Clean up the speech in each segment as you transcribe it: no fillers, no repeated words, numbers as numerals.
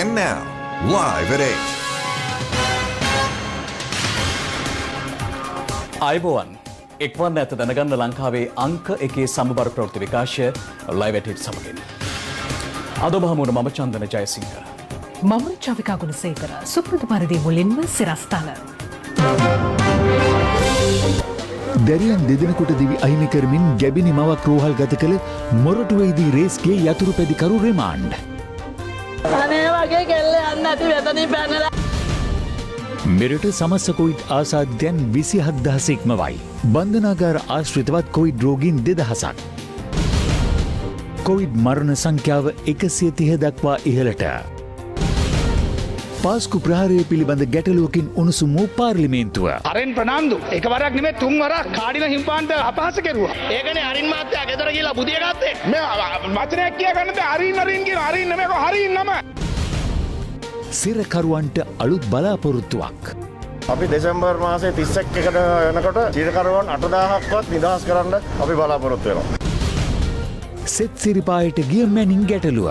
And now, live at 8. අයිබෝවන් එක්වන්න ඇත දැනගන්න ලංකාවේ අංක එකේ සමබර ප්‍රවෘත්ති විකාශය ලයිව් ඇට් සමගින්. අද බහමුණ මම චන්දන ජයසිංහ. මම චවිකා ගුණසේකර. සුපුරුදු පරිදි මුලින්ම සිරස්තල. දැරියන් දෙදෙනෙකුට දිවි අහිමි කරමින් ගැබිනි මවක් රෝහල් ගත කළ මොරටුවේදී රේස්ගේ යතුරු පැදිකරු රිමාන්ඩ්. අනේ වගේ කෙල්ල යන්න ඇති වෙතනින් පැනලා. මෙරට සමස්ත කොවිඩ් ආසාද්‍යයන් 27,000 ඉක්මවයි. බන්ධනාගාර ආශ්‍රිතවත් කොවිඩ් රෝගීන් 2,000ක්. කොවිඩ් මරණ සංඛ්‍යාව 130 දක්වා ඉහළට. පාස්කු ප්‍රහාරය පිළිබඳ ගැටලුවකින් උණුසුම් වූ පාර්ලිමේන්තුව. අරෙන් ප්‍රනාන්දු එකවරක් නෙමෙයි තුන් වරක් කාඩින හිම්පාන්ට අපහාස කෙරුවා. ඒකනේ අරින් මාත්‍යා ගෙදර ගිහලා බුදිය ගත්තේ. මේ වචනයක් කියා ගන්න බෑ. අරින් කියන අරින් නෙමෙයි කො හරින් නම. සිරකරුවන්ට අලුත් බලාපොරොත්තුවක්. අපි දෙසැම්බර් මාසේ 31 එකට වෙනකොට සිරකරුවන් 8,000ක්වත් නිදහස් කරන්න අපි බලාපොරොත්තු වෙනවා. සෙත් සිරිපායට ගිය මැනින් ගැටලුව.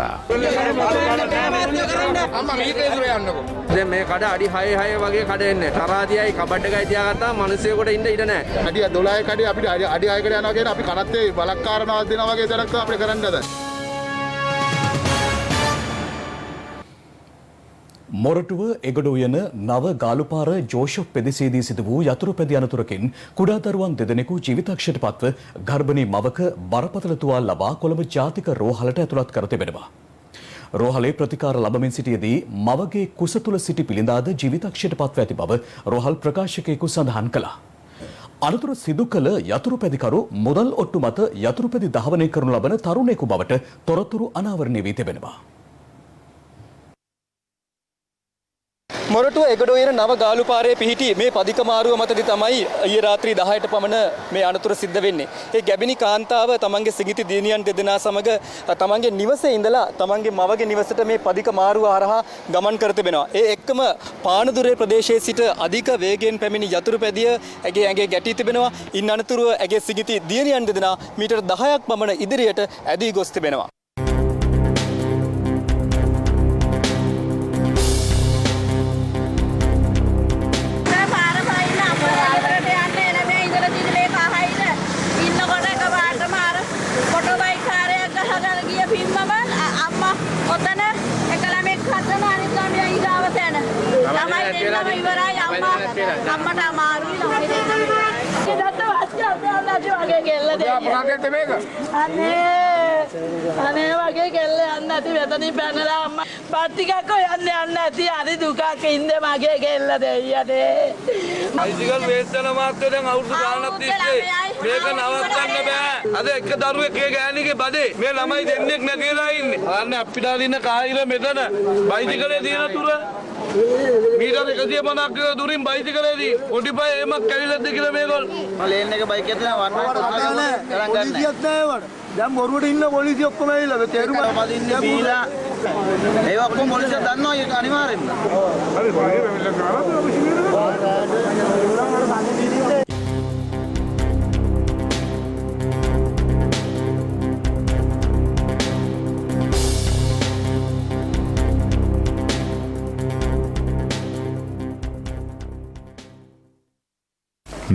දැන් මේ කඩ අඩි 6 වගේ කඩ එන්නේ. තරාදියයි කබඩ් එකයි තියාගත්තාම මිනිස්සුයෙකුට ඉන්න ඉඩ නැහැ. අඩි 12 කඩේ අපිට අඩි 6කට යනවා කියන අපි කරත්තේ බලක්කාරනවා දෙනවා වගේ දැනක් අපිට කරන්න හදන. මොරටුව එගොඩ උයන නව ගාලුපාර ජෝෂප් පෙදෙසේදී සිදු වූ යතුරු පැදි අනතුරකින් කුඩා දරුවන් දෙදෙනෙකු ජීවිතක්ෂයට පත්ව ගර්භණී මවක බරපතල තුවාල ලබා කොළඹ ජාතික රෝහලට ඇතුළත් කර තිබෙනවා. රෝහලේ ප්‍රතිකාර ලබමින් සිටියේදී මවගේ කුස තුල සිටි පිළිඳාද ජීවිතක්ෂයට පත්ව ඇති බව රෝහල් ප්‍රකාශකයෙකු සඳහන් කළා. අනතුර සිදු කළ යතුරු පැදිකරු මුදල් ඔට්ටු මත යතුරු පැදි දහවනය කරනු ලබන තරුණයෙකු බවට තොරතුරු අනාවරණය වී තිබෙනවා. මොරටුව එගොඩ උයන නව ගාලුපාරයේ පිහිටි මේ පදික මාරුව මතදී තමයි ඊයේ රාත්‍රී 10ට පමණ මේ අනතුර සිද්ධ වෙන්නේ. ඒ ගැබිනි කාන්තාව තමන්ගේ සිඟිති දියණියන් දෙදෙනා සමග තමන්ගේ නිවසේ ඉඳලා තමන්ගේ මවගේ නිවසට මේ පදික මාරුව හරහා ගමන් කර තිබෙනවා. ඒ එක්කම පානදුරේ ප්‍රදේශයේ සිට අධික වේගයෙන් පැමිණි යතුරු පැදිය ඇගේ ඇඟේ ගැටී තිබෙනවා. ඉන් අනතුරුව ඇගේ සිඟිති දියණියන් දෙදෙනා මීටර් 10ක් පමණ ඉදිරියට ඇදී ගොස් තිබෙනවා. අම්මට අමාරුයි ළමයි දෙන්නම. ඒකට වගේ කෙල්ල දෙන්න. අනේ වගේ කෙල්ල යන්න ඇති වෙතනින් පැනලා අම්මා පත්තිකක් හොයන්න යන්න ඇති. හරි දුකක් ඉන්නේ මගේ කෙල්ල දෙයියනේ. අයිතිගල් වේතන මාත්‍ය දැන් අවුරුදු ගානක් තිස්සේ මේක නවත්තන්න බෑ. අද එක දරුවෙක් ඒ ගෑණිගේ බඩේ මේ ළමයි දෙන්නෙක් නැගලා ඉන්නේ. අන්න අපිට දින කායිර මෙතන බයිසිකලේ තියෙන තුර මීටර 150ක් දුරින් බයිසිකලේදී පොඩි බය එමක් කැවිලද්ද කියලා මේගොල්ල. මම ලේන් එක බයික් එකේ යනවා ගණන් ගන්න. දැන් මොරුවට ඉන්න පොලිසිය ඔක්කොම ඇවිල්ලා තේරුම පදින්න බීලා ඒ ඔක්කොම පොලිසිය දන්නවා ඒක අනිවාර්යෙන්ම. හරි බාහිර වෙලා ගාලා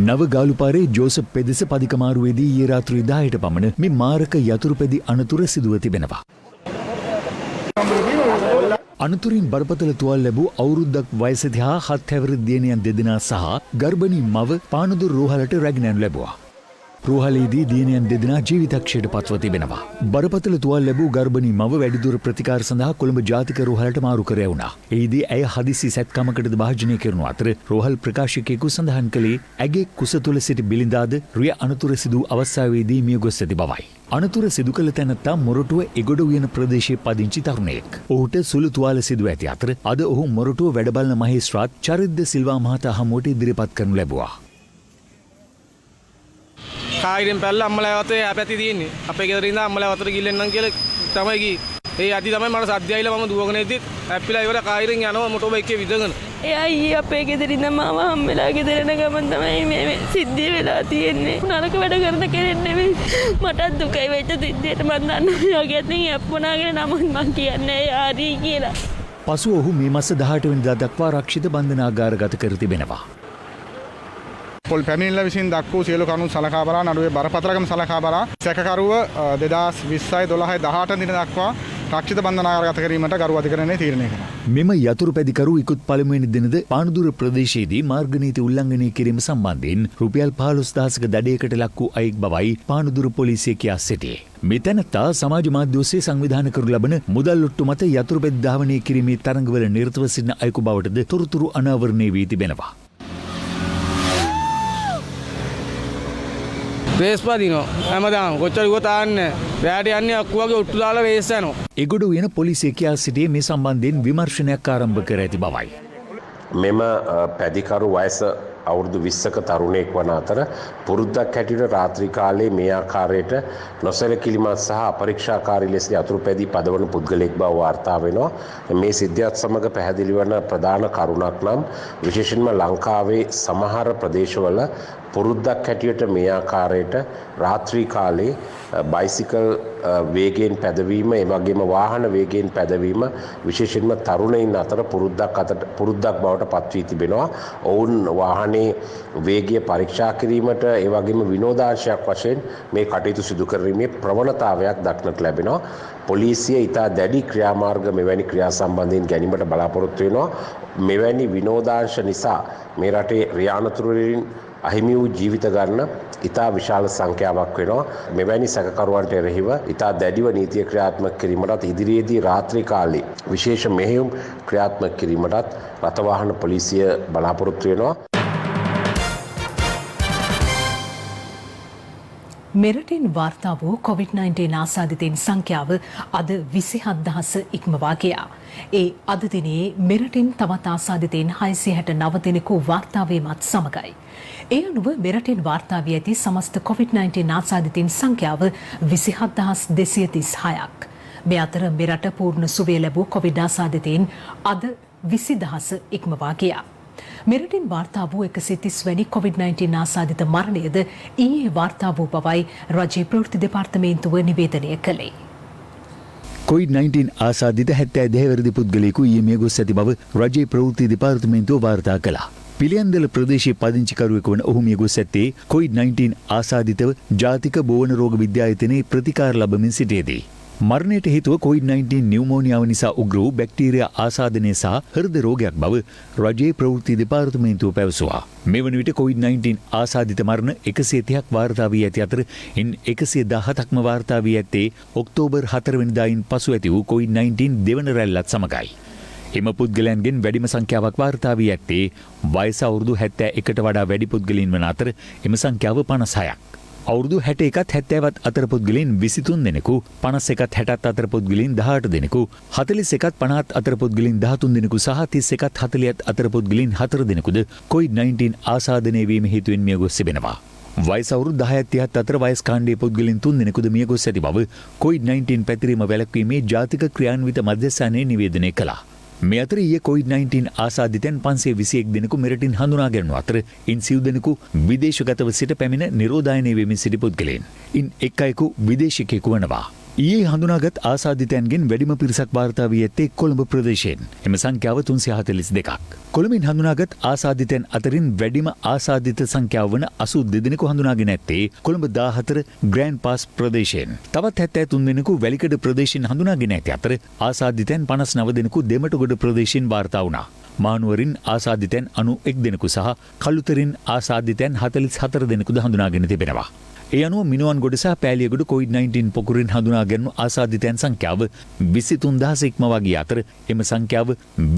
නව ගාලුපාරේ ජෝසප් පෙදෙස පදිකමාරුවේදී ඊයේ රාත්‍රී 10ට පමණ මේ මාරක යතුරු පැදි අනතුර සිදුව තිබෙනවා. අනතුරින් බරපතල තුවාල ලැබූ අවුරුද්දක් වයසති හා 7 හැවිරිදි දියණියන් දෙදෙනා සහ ගර්භණී මව පානදුර රෝහලට රැගෙන යනු ලැබුවා. රෝහලේදී දියණියන් දෙදෙනා ජීවිතක්ෂයට පත්ව තිබෙනවා. බරපතල තුවාල ලැබූ ගර්භණී මව වැඩිදුර ප්‍රතිකාර සඳහා කොළඹ ජාතික රෝහලට මාරු කර ඇවුණා. එහිදී ඇය හදිසි සැත්කමකටද භාජනය කරනු අතර රෝහල් ප්‍රකාශකයෙකු සඳහන් කළේ ඇගේ කුස තුල සිටි බිලිඳාද රිය අනතුර සිදු අවස්ථාවේදී මිය ගොස් ඇති බවයි. අනතුර සිදු කළ තැනැත්තා මොරටුව එගොඩ උයන ප්‍රදේශයේ පදිංචි තරුණයෙක්. ඔහුට සුළු තුවාල සිදු ඇති අතර අද ඔහු මොරටුව වැඩබලන මහේස්ත්‍රාත් චරිද්ද සිල්වා මහතා හමුවට ඉදිරිපත් කරනු ලැබුවා. කායිරෙන් පැල්ල අම්මලා වතේ අපැති තියෙන්නේ. අපේ ගෙදර ඉඳන් අම්මලා වතට ගිල්ලෙන්නම් කියලා තමයි ගියේ. ඒ අදි තමයි මට සද්දයයිලා මම දුවගෙන ඉද්දිත් ඇප්පිලා ඉවර කායිරෙන් යනවා මොටෝ බයික් එකේ විදගෙන. එයා ඊයේ අපේ ගෙදර ඉඳන් මාව හම්බෙලා ගෙදර එන ගමන් තමයි මේ සිද්ධිය වෙලා තියෙන්නේ. නරක වැඩ කරන කෙනෙක් නෙවෙයි. මටත් දුකයි වෙච්ච සිද්ධියට මම දන්නවා. ඔයගෙත් නේ අප්පුණාගෙන නමුත් මං කියන්නේ එයා හරි කියලා. පසුව ඔහු මේ මස 18 වෙනිදා දක්වා රක්ෂිත බන්ධනාගාරගත කර තිබෙනවා. පොල් පැමිණිල්ල විසින් දක්වූ සියලු කරුණු සලකා බලා නඩුවේ බරපතලකම සලකා බලා සැකකරුව 2020 දින දක්වා රක්ෂිත බන්ධනාගාරගත කිරීමට ගරු අධිකරණය තීරණය කළා. මෙම යතුරු පැදිකරු ඉකුත් පළමුවෙනි දිනද පානදුර ප්‍රදේශයේදී මාර්ග නීති උල්ලංඝනය කිරීම සම්බන්ධයෙන් රුපියල් 15000ක දඩයකට ලක් වූ අයෙක් බවයි පානදුර පොලිසිය කියා සිටියේ. මෙතැනත්තා සමාජ මාධ්‍ය ඔස්සේ සංවිධානය කරනු ලබන මුදල් ඔට්ටු මත යතුරු පැදි ධාවනය කිරීමේ තරඟවල නිරතව සිටින අයෙකු බවටද තොරතුරු අනාවරණය වී තිබෙනවා. වේස්පදිනෝ හැමදාම කොච්චර ගියොත් ආන්නේ රැට යන්නේ අක්කු වගේ ඔට්ටු දාලා වේස් යනවා. එගොඩ උයන පොලිසිය කියා සිටියේ මේ සම්බන්ධයෙන් විමර්ශනයක් ආරම්භ කර ඇති බවයි. මෙම පැදිකරු වයස අවුරුදු 20ක තරුණයෙක් වන අතර පුරුද්දක් හැටියට රාත්‍රී කාලයේ මේ ආකාරයට නොසැලකිලිමත් සහ අපරීක්ෂාකාරී ලෙස යතුරු පැදි පදවන පුද්ගලයෙක් බව වාර්තා වෙනවා. මේ සිද්ධියත් සමග පැහැදිලි වන ප්‍රධාන කරුණක් නම් විශේෂයෙන්ම ලංකාවේ සමහර ප්‍රදේශවල පුරුද්දක් හැටියට මේ ආකාරයට රාත්‍රී කාලේ බයිසිකල් වේගයෙන් පැදවීම ඒ වගේම වාහන වේගයෙන් පැදවීම විශේෂයෙන්ම තරුණයින් අතර පුරුද්දක් බවට පත් වී තිබෙනවා. ඔවුන් වාහනේ වේගය පරීක්ෂා කිරීමට ඒ වගේම විනෝදාංශයක් වශයෙන් මේ කටයුතු සිදු කිරීමේ ප්‍රවණතාවයක් දක්නට ලැබෙනවා. පොලිසිය ඉතා දැඩි ක්‍රියාමාර්ග මෙවැනි ක්‍රියා සම්බන්ධයෙන් ගැනීමට බලාපොරොත්තු වෙනවා. මෙවැනි විනෝදාංශ නිසා මේ රටේ රියානතුරු වලින් අහිමි වූ ජීවිත ගන්න ඉතා විශාල සංඛ්‍යාවක් වෙනවා. මෙවැනි සැකකරුවන්ට එරෙහිව ඉතා දැඩිව නීතිය ක්‍රියාත්මක කිරීමටත් ඉදිරියේදී රාත්‍රී කාලේ විශේෂ මෙහෙයුම් ක්‍රියාත්මක කිරීමටත් රථවාහන පොලිසිය බලාපොරොත්තු වෙනවා. මෙරටින් වාර්තා වූ COVID-19 ආසාදිතයින් සංඛ්‍යාව අද 27000 ඉක්මවා ගියා. ඒ අද දිනේ මෙරටින් තවත් ආසාදිතයින් 669 දෙනෙකු වාර්තා වීමත් සමගයි. ඒ අනුව මෙරටින් වාර්තා වී ඇති සමස්ත COVID-19 ආසාදිතයින් සංඛ්‍යාව 27236ක්. මේ අතර මෙරට පූර්ණ සුවය ලැබූ COVID ආසාදිතයින් අද 20000 ඉක්මවා ගියා. මෙරටින් වාර්තා වූ 130 වැනි COVID-19 ආසාදිත මරණයද ඊයේ වාර්තා වූ බවයි රජයේ ප්‍රවෘත්ති දෙපාර්තමේන්තුව නිවේදනය කළේ. COVID-19 ආසාදිත 72 වැනි පුද්ගලයෙකු ඊයේ මිය ගොස් ඇති බව රජයේ ප්‍රවෘත්ති දෙපාර්තමේන්තුව වාර්තා කළා. පිළියන්දල ප්‍රදේශයේ පදිංචිකරුවෙකු වන ඔහු මිය ගොස් ඇත්තේ COVID-19 ආසාදිතව ජාතික බෝවන රෝග විද්‍යායතනයේ ප්‍රතිකාර ලබමින් සිටියේදී. මරණයට හේතුව COVID-19 නියුමෝනියාව නිසා උග්‍ර වූ බැක්ටීරියා ආසාදනය සහ හෘද රෝගයක් බව රජයේ ප්‍රවෘත්ති දෙපාර්තමේන්තුව පැවසුවා. මේ වන විට COVID-19 ආසාදිත මරණ 130ක් වාර්තා වී ඇති අතර ඉන් 117ක්ම වාර්තා වී ඇත්තේ ඔක්තෝබර් 4 වෙනිදායින් පසු ඇති වූ COVID-19 දෙවන රැල්ලත් සමගයි. එම පුද්ගලයන්ගෙන් වැඩිම සංඛ්‍යාවක් වාර්තා වී ඇත්තේ වයස අවුරුදු 71ට වඩා වැඩි පුද්ගලයින් වන අතර එම සංඛ්‍යාව 56ක්. අවුරුදු 61ත් 70ත් අතර පුද්ගලයන් 23 දෙනෙකු, 51ත් 60ත් අතර පුද්ගලයන් 18 දෙනෙකු, 41ත් 50ත් අතර පුද්ගලයන් 13 දෙනෙකු සහ 31ත් 40ත් අතර පුද්ගලයන් 4 දෙනෙකුද COVID-19 ආසාදනය වීම හේතුවෙන් මිය ගොස් තිබෙනවා. වයස අවුරුදු 10ත් 30ත් අතර වයස් කාණ්ඩයේ පුද්ගලයන් 3 දෙනෙකුද මිය ගොස් ඇති බව COVID-19 පැතිරීම වැළැක්වීමේ ජාතික ක්‍රියාන්විත මධ්‍යස්ථානයේ නිවේදනය කළා. මේ අතර ඊයේ COVID-19 ආසාදිතයන් 521 දෙනෙකු මෙරටින් හඳුනා ගැනුණු අතර ඉන් 90 දෙනෙකු විදේශගතව සිට පැමිණ නිරෝධායනය වෙමින් සිටි පුද්ගලයන්. ඉන් එක් අයෙකු විදේශිකයෙකු වනවා. ඊයේ හඳුනාගත් ආසාදිතයන්ගෙන් වැඩිම පිරිසක් වාර්තා වී ඇත්තේ කොළඹ ප්‍රදේශයෙන්. එම සංඛ්‍යාව 342ක්. කොළඹින් හඳුනාගත් ආසාදිතයන් අතරින් වැඩිම ආසාදිත සංඛ්‍යාව වන 82 දෙනෙකු හඳුනාගෙන ඇත්තේ කොළඹ 14 ග්‍රෑන්ඩ් පාස් ප්‍රදේශයෙන්. තවත් 73 දෙනෙකු වැලිකඩ ප්‍රදේශයෙන් හඳුනාගෙන ඇති අතර ආසාදිතයන් 59 දෙනෙකු දෙමටගොඩ ප්‍රදේශයෙන් වාර්තා වුණා. මානුවරින් ආසාදිතයන් 91 දෙනෙකු සහ කළුතරින් ආසාදිතයන් 44 දෙනෙකුද හඳුනාගෙන තිබෙනවා. ඒ අනුව මිනුවන්ගොඩ සහ පෑලියගොඩ COVID-19 පොකුරින් හඳුනා ගැනුණු ආසාදිතයන් සංඛ්‍යාව 23000 ඉක්මවා ගිය අතර එම සංඛ්‍යාව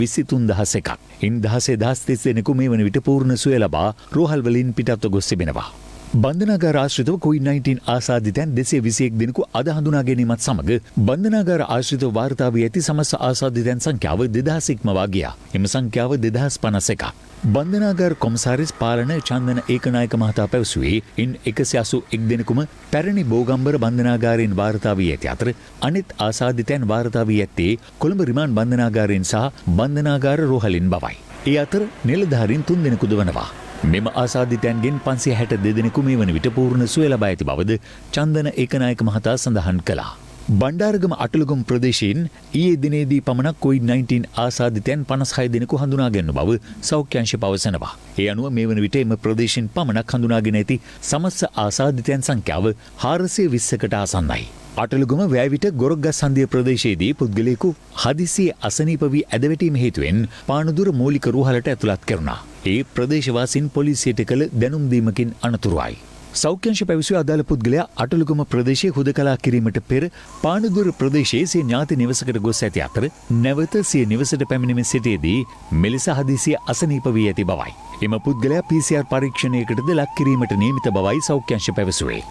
23001ක්. ඉන් 16030 දෙනෙකු මේ වන විට පූර්ණ සුවය ලබා රෝහල් වලින් පිටත්ව ගොස් තිබෙනවා. බන්ධනාගාර ආශ්‍රිතව COVID-19 ආසාදිතයන් 221 දෙනෙකු අද හඳුනා ගැනීමත් සමග බන්ධනාගාර ආශ්‍රිතව වාර්තා වී ඇති සමස්ත ආසාදිතයන් සංඛ්‍යාව 2000 ඉක්මවා ගියා. එම සංඛ්‍යාව 2051ක්. බන්ධනාගාර කොමසාරිස් පාලන චන්දන ඒකනායක මහතා පැවසුවේ ඉන් 181 දෙනෙකුම පැරණි බෝගම්බර බන්ධනාගාරයෙන් වාර්තා වී ඇති අතර අනෙත් ආසාදිතයන් වාර්තා වී ඇත්තේ කොළඹ රිමාන්ඩ් බන්ධනාගාරයෙන් සහ බන්ධනාගාර රෝහලින් බවයි. ඒ අතර නිලධාරීන් 3 දෙනෙකුද වනවා. මෙම ආසාදිතයන්ගෙන් 562 දෙනෙකු මේ වන විට පූර්ණ සුවය ලබා ඇති බවද චන්දන ඒකනායක මහතා සඳහන් කළා. බණ්ඩාරගම අටලුගම ප්‍රදේශයෙන් ඊයේ දිනේදී පමණක් COVID-19 ආසාදිතයන් 56 දෙනෙකු හඳුනාගෙන බව සෞඛ්‍ය අංශය පවසනවා. ඒ අනුව මේ වන විට එම ප්‍රදේශයෙන් පමණක් හඳුනාගෙන ඇති සමස්ත ආසාදිතයන් සංඛ්‍යාව 420කට ආසන්නයි. අටලුගම වැෑවිට ගොරොක්ගස් හන්දිය ප්‍රදේශයේදී පුද්ගලයෙකු හදිසියේ අසනීප වී ඇදවැටීම හේතුවෙන් පානදුර මූලික රෝහලට ඇතුළත් කෙරුණා. ඒ ප්‍රදේශවාසීන් පොලිසියට කළ දැනුම් දීමකින් අනතුරුවයි. සෞඛ්‍ය අංශ පැවසුවේ අදාළ පුද්ගලයා අටලුගම ප්‍රදේශයේ හුදකලා කිරීමට පෙර පානදුර ප්‍රදේශයේ සිය ඥාති නිවසකට ගොස් ඇති අතර නැවත සිය නිවසට පැමිණීමේ සිටේදී මෙලෙස හදිසියේ අසනීප වී ඇති බවයි. එම පුද්ගලයා PCR පරීක්ෂණයකටද ලක් කිරීමට නියමිත බවයි සෞඛ්‍ය අංශ පැවසුවේ.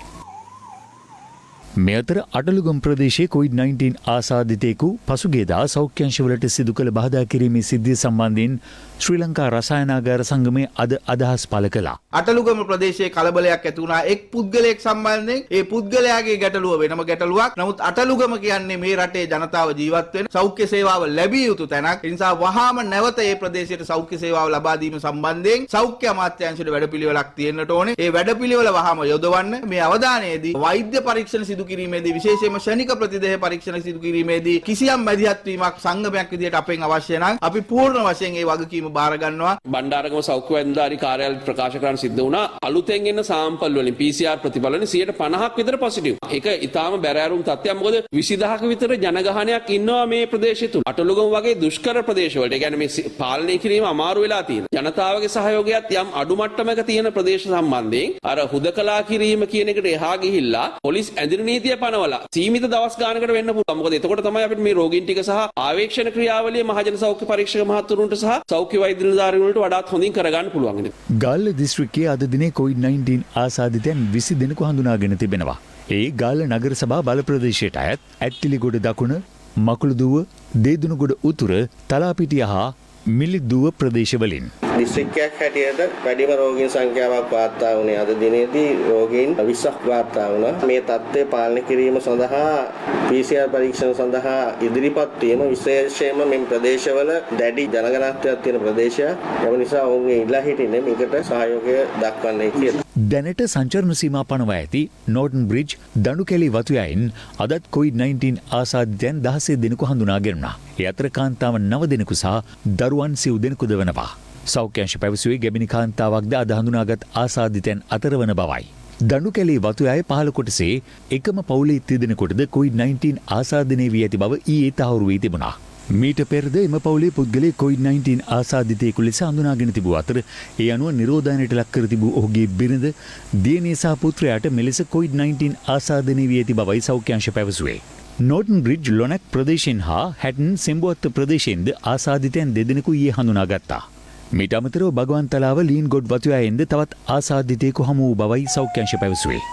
මේ අතර අටලුගම ප්‍රදේශයේ COVID-19 ආසාදිතයෙකු පසුගියදා සෞඛ්‍ය අංශවලට සිදු කළ බාධා කිරීමේ සිද්ධිය සම්බන්ධයෙන් ශ්‍රී ලංකා රසායනාගාර සංගමයේ අද අදහස් පළ කළා. අටලුගම ප්‍රදේශයේ කලබලයක් ඇති වුණා එක් පුද්ගලයෙක් සම්බන්ධයෙන්. ඒ පුද්ගලයාගේ ගැටලුව වෙනම ගැටලුවක්. නමුත් අටලුගම කියන්නේ මේ රටේ ජනතාව ජීවත් වෙන සෞඛ්‍ය සේවාව ලැබිය යුතු තැනක්. ඒ නිසා වහාම නැවත මේ ප්‍රදේශයට සෞඛ්‍ය සේවාව ලබා දීම සම්බන්ධයෙන් සෞඛ්‍ය අමාත්‍යාංශයට වැඩපිළිවෙලක් තියෙන්නට ඕනේ. ඒ වැඩපිළිවෙල වහාම යොදවන්න. මේ අවධානයේදී වෛද්‍ය පරීක්ෂණ සිදු කිරීමේදී විශේෂයෙන්ම ශනික ප්‍රතිදේහ පරීක්ෂණ සිදු කිරීමේදී කිසියම් මැදිහත් වීමක් සංගමයක් විදිහට අපෙන් අවශ්‍ය නම් අපි පූර්ණ වශයෙන් ඒ වගකීම බාර ගන්නවා. බණ්ඩාරගම සෞඛ්‍ය වෛද්‍යධාරී කාර්යාලය ප්‍රකාශ කරන්න සිද්ධ වුණා අලුතෙන් එන සාම්පල් වලින් PCR ප්‍රතිඵල වලින් 50% විතර පොසිටිව්. ඒක ඊටාම බැරෑරුම් තත්ත්වයක්. මොකද 20000ක විතර ජනගහනයක් ඉන්නවා මේ ප්‍රදේශය තුල. අටලුගම වගේ දුෂ්කර ප්‍රදේශ වලට. ඒ කියන්නේ මේ පාලනය කිරීම අමාරු වෙලා තියෙන. ජනතාවගේ සහයෝගයත් යම් අඩු මට්ටමක තියෙන ප්‍රදේශ සම්බන්ධයෙන් අර හුදකලා කිරීම කියන එකට එහා ගිහිල්ලා පොලිස් ඇඳිරි නීතිය පනවලා සීමිත දවස් ගානකට වෙන්න පුළුවන්. මොකද එතකොට තමයි අපිට මේ රෝගීන් ටික සහ ආවේක්ෂණ ක්‍රියාවලිය මහජන සෞඛ්‍ය පරීක්ෂක මහතුරුන්ට සහ සෞඛ්‍ය වෛද්‍ය නිලධාරීන් වලට වඩාත් හොඳින් කරගන්න පුළුවන්. ගාල්ල දිස්ත්‍රික්කයේ අද දිනේ COVID-19 ආසාදිතයන් 20 දෙනෙකු හඳුනාගෙන තිබෙනවා. ඒ ගාල්ල නගර සභා බල ප්‍රදේශයට අයත් ඇත්තිලිගොඩ දකුණ, මකුළුදුව, දේදුණුගොඩ උතුර, තලාපිටිය හා මිලිදුව ප්‍රදේශවලින්. දිස්ත්‍රික්කයක් හැටියට වැඩිම රෝගීන් සංඛ්‍යාවක් වාර්තා වුණේ අද දිනේදී රෝගීන් 20ක් වාර්තා වුණා. මේ තත්ත්වය පාලනය කිරීම සඳහා PCR පරීක්ෂණ සඳහා ඉදිරිපත් වීම විශේෂයෙන්ම මේ ප්‍රදේශවල දැඩි ජනගහනත්වයක් තියෙන ප්‍රදේශයක්. ඒ නිසා ඔවුන්ගේ ඉල්ලා හිටින්නේ මේකට සහයෝගය දක්වන්නයි කියලා. දැනට සංචරණ සීමා පනවා ඇති නෝටන් බ්‍රිජ් දඬුකැලි වතුයයින් අදත් COVID-19 ආසාදිතයන් 16 දෙනෙකු හඳුනාගෙනුණා. ඒ අතර කාන්තාවන් 9 දෙනෙකු සහ දරුවන් 9 දෙනෙකුද වෙනවා. සෞඛ්‍ය අංශ පැවසුවේ ගැබිනි කාන්තාවක්ද අද හඳුනාගත් ආසාදිතයන් අතර වන බවයි. දඬුකැලේ වතුයායේ 15 කොටසේ එකම පවුලේ 30 දෙනෙකුටද COVID-19 ආසාදනය වී ඇති බව ඊයේ තහවුරු වී තිබුණා. මීට පෙරද එම පවුලේ පුද්ගලයෙක් COVID-19 ආසාදිතයෙකු ලෙස හඳුනාගෙන තිබූ අතර ඒ අනුව නිරෝධායනයට ලක් කර තිබූ ඔහුගේ බිරිඳ, දියණිය සහ පුත්‍රයාට මෙලෙස COVID-19 ආසාදනය වී ඇති බවයි සෞඛ්‍ය අංශ පැවසුවේ. නෝටන් බ්‍රිජ් ලොනැක් ප්‍රදේශයෙන් හා හැටන් සෙම්බුවත්ත ප්‍රදේශයෙන්ද ආසාදිතයන් 2 දෙනෙකු ඊයේ හඳුනාගත්තා. මීට අමතරව බගවන්තලාව ලීන් ගොඩ් වතුයායෙන්ද තවත් ආසාදිතයෙකු හමු වූ බවයි සෞඛ්‍ය අංශ පැවසුවේ.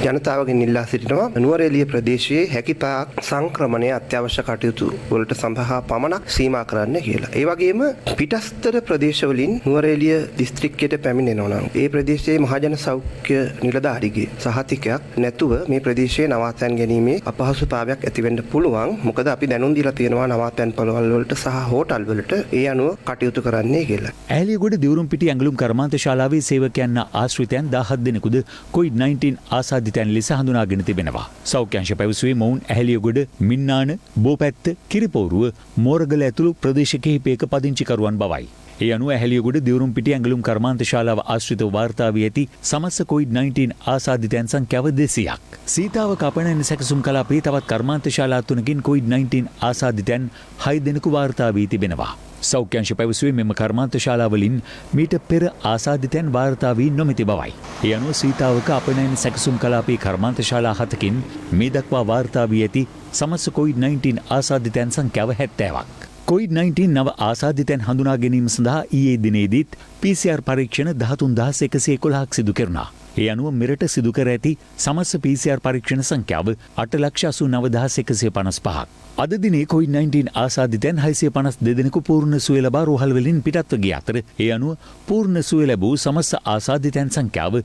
ජනතාවගෙන් ඉල්ලා සිටිනවා නුවරඑළිය ප්‍රදේශයේ හැකිතාක් සංක්‍රමණය අත්‍යවශ්‍ය කටයුතු වලට සඳහා පමණක් සීමා කරන්න කියලා. ඒ වගේම පිටස්තර ප්‍රදේශවලින් නුවරඑළිය දිස්ත්‍රික්කයට පැමිණෙනවා නම් ඒ ප්‍රදේශයේ මහජන සෞඛ්‍ය නිලධාරිගේ සහතිකයක් නැතුව මේ ප්‍රදේශයේ නවාතැන් ගැනීමේ අපහසුතාවයක් ඇති වෙන්න පුළුවන්. මොකද අපි දැනුම් දීලා තියෙනවා නවාතැන් පළවල් වලට සහ හෝටල් වලට ඒ අනුව කටයුතු කරන්නේ කියලා. ඇහැලියගොඩ දිවුරුම්පිටිය ඇඟලුම් කර්මාන්ත ශාලාවේ සේවකයන් ආශ්‍රිතයන් 17 දෙනෙකුද COVID-19 ආසාදිත තැන් ලෙස හඳුනාගෙන තිබෙනවා. සෞඛ්‍ය අංශ පැවසුවේ මොවුන් ඇහැලියගොඩ, මින්නාන, බෝපැත්ත, කිරිපෝරුව, මෝරගල ඇතුළු ප්‍රදේශ කිහිපයක පදිංචිකරුවන් බවයි. ඒ අනුව ඇහැලියගොඩ දිවුරුම්පිටිය ඇඟලුම් කර්මාන්ත ශාලාව ආශ්‍රිතව වාර්තා වී ඇති සමස්ත COVID-19 ආසාදිතයන් සංඛ්‍යාව 200ක්. සීතාවක අපනයන සැකසුම් කලාපයේ තවත් කර්මාන්ත ශාලා 3කින් COVID-19 ආසාදිතයන් 6 දෙනෙකු වාර්තා වී තිබෙනවා. සෞඛ්‍ය අංශ පැවසුවේ මෙම කර්මාන්ත ශාලාවලින් මීට පෙර ආසාදිතයන් වාර්තා වී නොමැති බවයි. ඒ අනුව සීතාවක අපනයන සැකසුම් කලාපයේ කර්මාන්ත ශාලා 7කින් මේ දක්වා වාර්තා වී ඇති සමස්ත COVID-19 ආසාදිතයන් සංඛ්‍යාව 70ක්. COVID-19 නව ආසාදිතයන් හඳුනා ගැනීම සඳහා ඊයේ දිනේදීත් PCR පරීක්ෂණ 13111ක් සිදු කෙරුණා. ඒ අනුව මෙරට සිදු කර ඇති සමස්ත PCR පරීක්ෂණ සංඛ්‍යාව 8,89,155ක්. අද දිනේ COVID-19 ආසාදිතයන් 652 දෙනෙකු පූර්ණ සුවය ලබා රෝහල් වලින් පිටත්ව ගිය අතර ඒ අනුව පූර්ණ සුවය ලැබූ සමස්ත ආසාදිතයන් සංඛ්‍යාව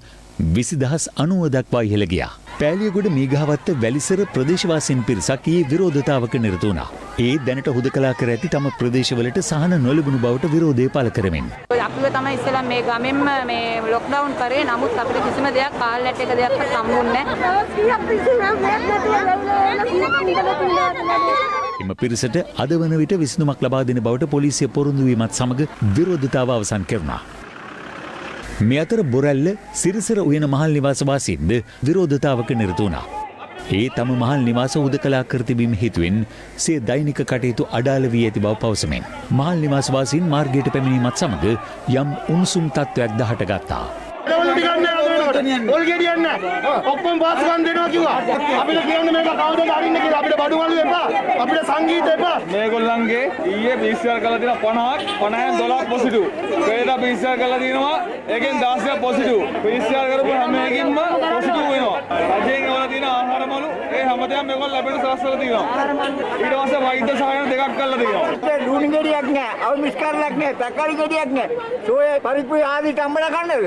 20,090 දක්වා ඉහළ ගියා. පෑලියගොඩ මීගහවත්ත වැලිසර ප්‍රදේශවාසීන් පිරිසක් ඊයේ විරෝධතාවක නිරත වුණා. ඒ දැනට හුදකලා කර ඇති තම ප්‍රදේශවලට සහන නොලැබුණු බවට විරෝධය පළ කරමින්. අපිව තමයි ඉස්සෙල්ලා මේ ගමෙන්ම මේ ලොක්ඩවුන් කරේ. නමුත් අපිට කිසිම දෙයක් කාලැට් එක දෙයක් හම්බුන්නේ නැහැ. එම පිරිසට අද වන විට විසඳුමක් ලබා දෙන බවට පොලිසිය පොරොන්දු වීමත් සමග විරෝධතාව අවසන් කෙරුණා. මේ අතර බොරැල්ල සිරිසර උයන මහල් නිවාසවාසීන්ද විරෝධතාවක නිරත වුණා. ඒ තම මහල් නිවාස හුදකලා කර තිබීම හේතුවෙන් සිය දෛනික කටයුතු අඩාල වී ඇති බව පවසමින් මහල් නිවාසවාසීන් මාර්ගයට පැමිණීමත් සමග යම් උණුසුම් තත්ත්වයක් හටගත්තා. ඔක්කොම පාස්කම් දෙනවා කිව්වා. අපිට කියන්නේ මේක කවුදද අරින්න කියලා. අපිට බඩුවලු එපා. අපිට සංගීත එපා. මේගොල්ලන්ගේ ඊයේ PCR කරලා තියෙනවා 50ක් 50න් 12ක් පොසිටිව්. පෙරේද PCR කරලා තියෙනවා. ඒකෙන් 16ක් පොසිටිව්. PCR කරපු හැම එකකින්ම පොසිටිව් වෙනවා. රජයෙන් වල තියෙන ආහාරමලු ඒ හැමදේම මේගොල්ලෝ ලැබෙන සලස්සලා තියෙනවා. ඊට පස්සේ වෛද්‍ය සහායන දෙකක් කරලා තියෙනවා. ලුණු ගෙඩියක් නෑ. අවුමිස් කරලක් නෑ. තක්කාලි ගෙඩියක් නෑ. සෝයේ පරිප්පු ආදී තම්බලා කන්නද?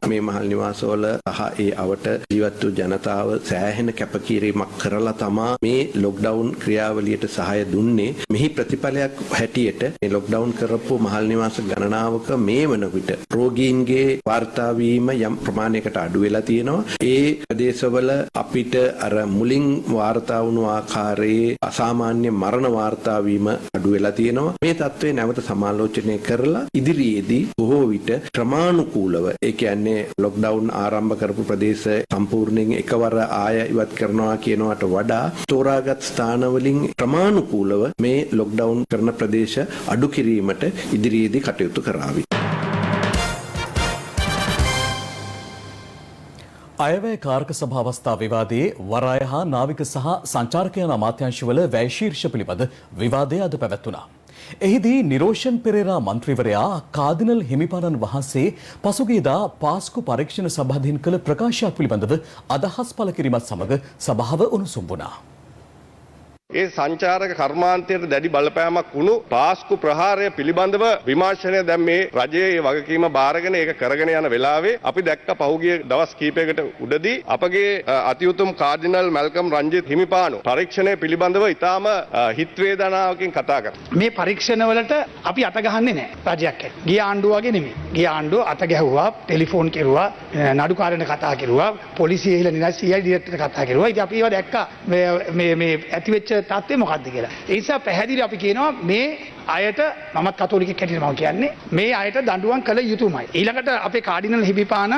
මේ මහල් නිවාසවල සහ ඒ අවට ජීවත් වූ ජනතාව සෑහෙන කැපකිරීමක් කරලා තමා මේ ලොක්ඩවුන් ක්‍රියාවලියට සහාය දුන්නේ. මෙහි ප්‍රතිඵලයක් හැටියට මේ ලොක්ඩවුන් කරපු මහල් නිවාස ගණනාවක මේ වන විට රෝගීන්ගේ වාර්තා වීම යම් ප්‍රමාණයකට අඩු වෙලා තියෙනවා. ඒ ප්‍රදේශවල අපිට අර මුලින් වාර්තා වුණු ආකාරයේ අසාමාන්‍ය මරණ වාර්තා වීම අඩු වෙලා තියෙනවා. මේ තත්ත්වය නැවත සමාලෝචනය කරලා ඉදිරියේදී බොහෝ විට ක්‍රමානුකූලව ඒ කියන්නේ ලොක්ඩවුන් ආරම්භ කරපු ප්‍රදේශ සම්පූර්ණයෙන් එකවර ආය ඉවත් කරනවා කියනවට වඩා තෝරාගත් ස්ථානවලින් ක්‍රමානුකූලව මේ ලොක්ඩවුන් කරන ප්‍රදේශ අඩු කිරීමට ඉදිරියේදී කටයුතු කරાવી. අයවැය කාරක සභාවස්ථා විවාදයේ වරාය හා නාවික සහ සංචාරකයන් අමාත්‍යාංශවල වැය ශීර්ෂ පිළිබඳ විවාදය අද පැවැත්වුණා. එහිදී නිරෝෂන් පෙරේරා මන්ත්‍රීවරයා කාදිනල් හිමිපාණන් වහන්සේ පසුගියදා පාස්කු පරීක්ෂණ සභාවෙන් කළ ප්‍රකාශයක් පිළිබඳව අදහස් පළ කිරීමත් සමග සභාව උණුසුම් වුණා. ඒ සංචාරක කර්මාන්තයට දැඩි බලපෑමක් වුණු පාස්කු ප්‍රහාරය පිළිබඳව විමර්ශනය දැන් මේ රජයේ ඒ වගකීම බාරගෙන ඒක කරගෙන යන වෙලාවේ අපි දැක්ක පහුගිය දවස් කිහිපයකට උඩදී අපගේ අතිඋතුම් කාඩිනල් මැල්කම් රංජිත් හිමිපාණු පරීක්ෂණය පිළිබඳව ඉතාම හිත් වේදනාවකින් කතා කරා. මේ පරීක්ෂණවලට අපි අත ගහන්නේ නැහැ රජයක් ඇත්ත. ගිය ආණ්ඩුව වගේ නෙමෙයි. ගිය ආණ්ඩුව අත ගැහුවා, ටෙලිෆෝන් කෙරුවා, නඩුකාරයන්ට කතා කෙරුවා, පොලිසිය ඉහළ නිලයි CID ඩිරෙක්ටර්ට කතා කෙරුවා. ඉතින් අපි ඒවා දැක්කා මේ ඇතිවෙච්ච තත්ත්වය මොකක්ද කියලා. ඒ නිසා පැහැදිලි අපි කියනවා මේ අයට මමත් කතෝලිකෙක් හැටියට මම කියන්නේ මේ අයට දඬුවම් කළ යුතුමයි. ඊළඟට අපේ කාඩිනල් හිමිපාණ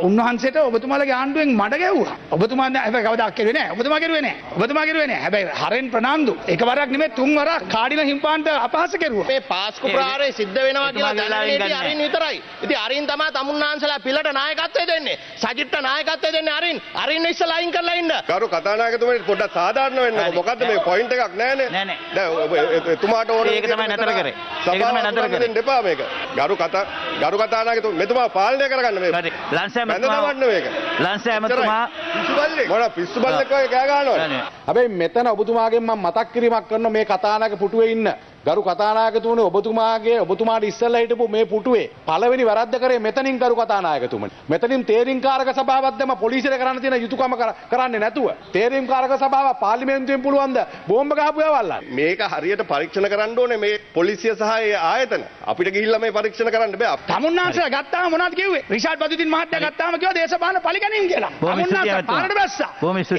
උන්වහන්සේට ඔබතුමාලගේ ආණ්ඩුවෙන් මඩ ගැහුවා. ඔබතුමා හැබැයි කවදාක් කෙරුවේ නැහැ. ඔබතුමා කෙරුවේ නැහැ. හැබැයි හරෙන් ප්‍රනාන්දු එකවරක් නෙමෙයි තුන් වරක් කාඩිනල් හිමිපාණට අපහාස කෙරුවා. මේ පාස්කු ප්‍රහාරය සිද්ධ වෙනවා කියලා දැනගන්නේ අරින් විතරයි. ඉතින් අරින් තමයි තමුන්නාන්සලා පිළට නායකත්වය දෙන්නේ. සජිත්ට නායකත්වය දෙන්නේ අරින්. අරින් ඉස්සලා අයින් කරලා ඉන්න. ගරු කතානායකතුමනි පොඩ්ඩක් සාධාරණ වෙන්න. මොකද්ද මේ පොයින්ට් එකක් නැහැනේ. දැන් එතුමාට ඕනේ ඒක තමයි නතර කරේ. ඒක තමයි නතර කරේ. දෙපා මේක. ගරු කතානායකතුමනි මෙතුමා පාලනය කරගන්න මේක. ලංසෑ ඇමතුමා මොන පිස්සු බල්ලෙක් වගේ කෑ ගහනවා. හැබැයි මෙතන ඔබතුමාගෙන් මම මතක් කිරීමක් කරනවා මේ කතානායක පුටුවේ ඉන්න ගරු කතානායකතුමනි ඔබතුමාට ඉස්සෙල්ලා හිටපු මේ පුටුවේ පළවෙනි වැරද්ද කරේ මෙතනින් ගරු කතානායකතුමනි. මෙතනින් තේරීම්කාරක සභාවක් දැම්ම පොලිසියට කරන්න තියෙන යුතුයකම කරන්නේ නැතුව තේරීම්කාරක සභාව පාර්ලිමේන්තුවෙන් පුළුවන්ද බෝම්බ ගහපු යවල්ලා. මේක හරියට පරීක්ෂණ කරන්න ඕනේ මේ පොලිසිය සහ ඒ ආයතන. අපිට ගිහිල්ලා මේ පරීක්ෂණ කරන්න බෑ. තමුන්නාන්සලා ගත්තාම මොනවද කිව්වේ? රිෂාඩ් බදුදින් මහත්තයා ගත්තාම කිව්වා දේශපාලන පරිගණීම් කියලා. තමුන්නාන්සලා පාරට බැස්සා.